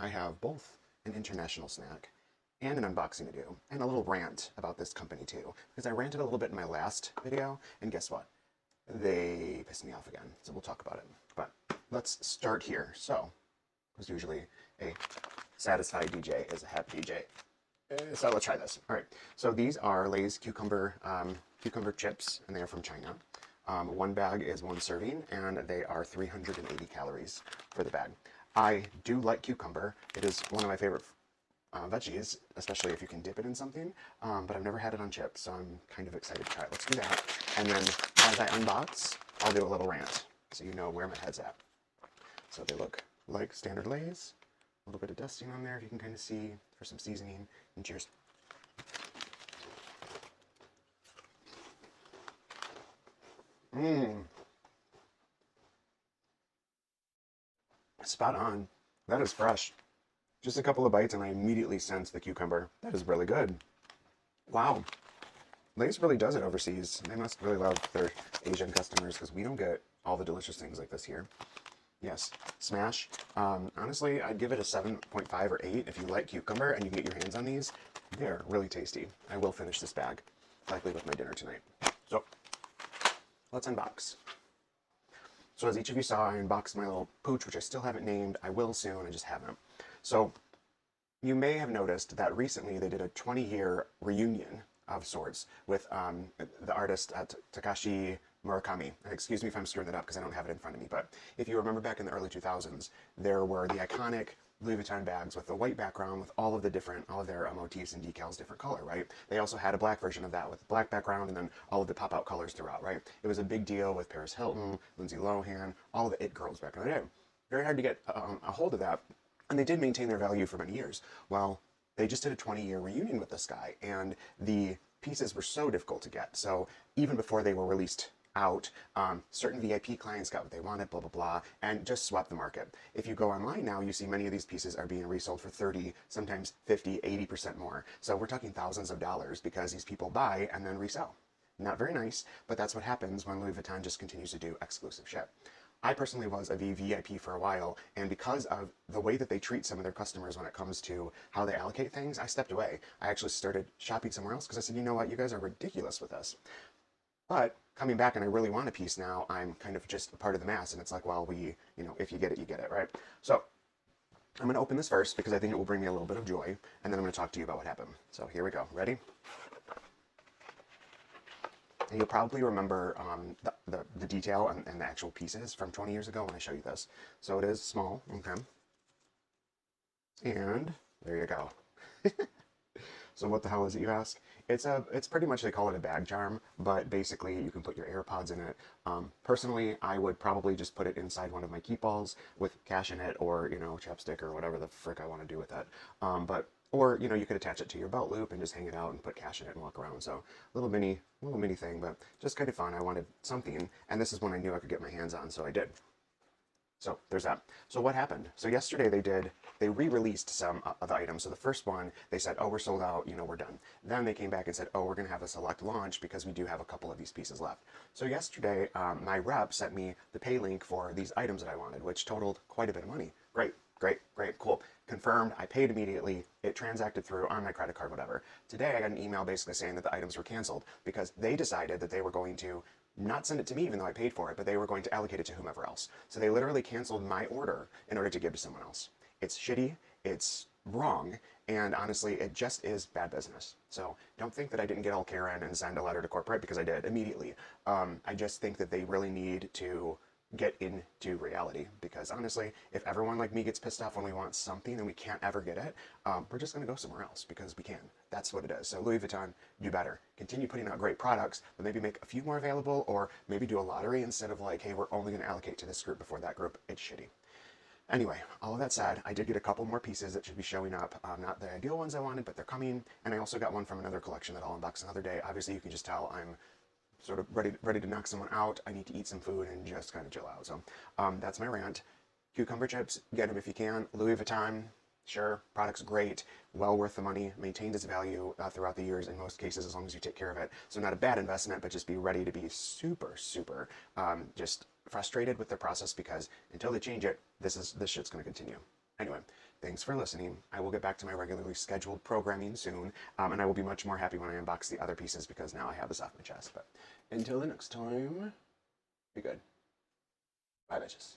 I have both an international snack and an unboxing to do, and a little rant about this company too, because I ranted a little bit in my last video, and guess what? They pissed me off again, so we'll talk about it. But let's start here. So, as usually, a satisfied DJ is a happy DJ. So let's try this. All right, so these are Lay's cucumber chips, and they are from China. One bag is one serving, and they are 380 calories for the bag. I do like cucumber. It is one of my favorite veggies, especially if you can dip it in something, but I've never had it on chips, so I'm kind of excited to try it. Let's do that, and then as I unbox, I'll do a little rant, so you know where my head's at. So they look like standard Lay's, a little bit of dusting on there, if you can kind of see, for some seasoning, and cheers. Mmm. Spot on. That is fresh. Just a couple of bites and I immediately sense the cucumber. That is really good. Wow. Lay's really does it overseas. They must really love their Asian customers because we don't get all the delicious things like this here. Yes, smash. Honestly, I'd give it a 7.5 or 8 if you like cucumber and you can get your hands on these. They're really tasty. I will finish this bag, likely with my dinner tonight. So, let's unbox. So as each of you saw, I unboxed my little pooch, which I still haven't named. I will soon, I just haven't. So, you may have noticed that recently they did a 20-year reunion of sorts with the artist Takashi Murakami. And excuse me if I'm screwing that up because I don't have it in front of me, but if you remember back in the early 2000s, there were the iconic Louis Vuitton bags with the white background with all of their motifs and decals different color, right? They also had a black version of that with black background and then all of the pop-out colors throughout, right? It was a big deal with Paris Hilton, Lindsay Lohan, all of the it girls back in the day. Very hard to get a hold of that, and they did maintain their value for many years. Well, they just did a 20-year reunion with this guy, and the pieces were so difficult to get. So even before they were released out, certain VIP clients got what they wanted, blah, blah, blah, and just swept the market. If you go online now, you see many of these pieces are being resold for 30, sometimes 50, 80% more. So we're talking thousands of dollars because these people buy and then resell. Not very nice, but that's what happens when Louis Vuitton just continues to do exclusive shit. I personally was a VIP for a while, and because of the way that they treat some of their customers when it comes to how they allocate things, I stepped away. I actually started shopping somewhere else because I said, you know what, you guys are ridiculous with this. But coming back and I really want a piece now, I'm kind of just a part of the mass, and it's like, well, if you get it, you get it, right? So I'm going to open this first because I think it will bring me a little bit of joy, and then I'm going to talk to you about what happened. So here we go. Ready? And you'll probably remember the detail and the actual pieces from 20 years ago when I show you this. So it is small, okay? And there you go. So what the hell is it, you ask? It's pretty much, they call it a bag charm, but basically you can put your AirPods in it. Personally, I would probably just put it inside one of my keep balls with cash in it, or, chapstick or whatever the frick I want to do with that. Or you could attach it to your belt loop and just hang it out and put cash in it and walk around. So little mini thing, but just kind of fun. I wanted something, and this is one I knew I could get my hands on, so I did. So there's that. So what happened? So yesterday they re-released some of the items. So the first one, they said, oh, we're sold out, we're done. Then they came back and said, oh, we're going to have a select launch because we do have a couple of these pieces left. So yesterday, my rep sent me the pay link for these items that I wanted, which totaled quite a bit of money. Great, great, great, cool. Confirmed, I paid immediately, it transacted through on my credit card, whatever. Today I got an email basically saying that the items were canceled because they decided that they were going to not send it to me even though I paid for it, but they were going to allocate it to whomever else. So they literally canceled my order in order to give to someone else. It's shitty, it's wrong, and honestly, it just is bad business. So don't think that I didn't get all Karen and send a letter to corporate, because I did immediately. I just think that they really need to get into reality, because honestly, if everyone like me gets pissed off when we want something and we can't ever get it, we're just going to go somewhere else because we can. That's what it is. So Louis Vuitton, do better. Continue putting out great products, but maybe make a few more available, or maybe do a lottery instead of like, hey, we're only going to allocate to this group before that group. It's shitty. Anyway, all of that said, I did get a couple more pieces that should be showing up. Not the ideal ones I wanted, but they're coming. And I also got one from another collection that I'll unbox another day. Obviously, you can just tell I'm sort of ready to knock someone out. I need to eat some food and just kind of chill out. So that's my rant. Cucumber chips, get them if you can. Louis Vuitton, sure, product's great, well worth the money, maintained its value throughout the years in most cases as long as you take care of it. So not a bad investment, but just be ready to be super, super just frustrated with the process, because until they change it, this shit's going to continue. Anyway, thanks for listening. I will get back to my regularly scheduled programming soon, and I will be much more happy when I unbox the other pieces because now I have this off my chest. But until the next time, be good. Bye, bitches.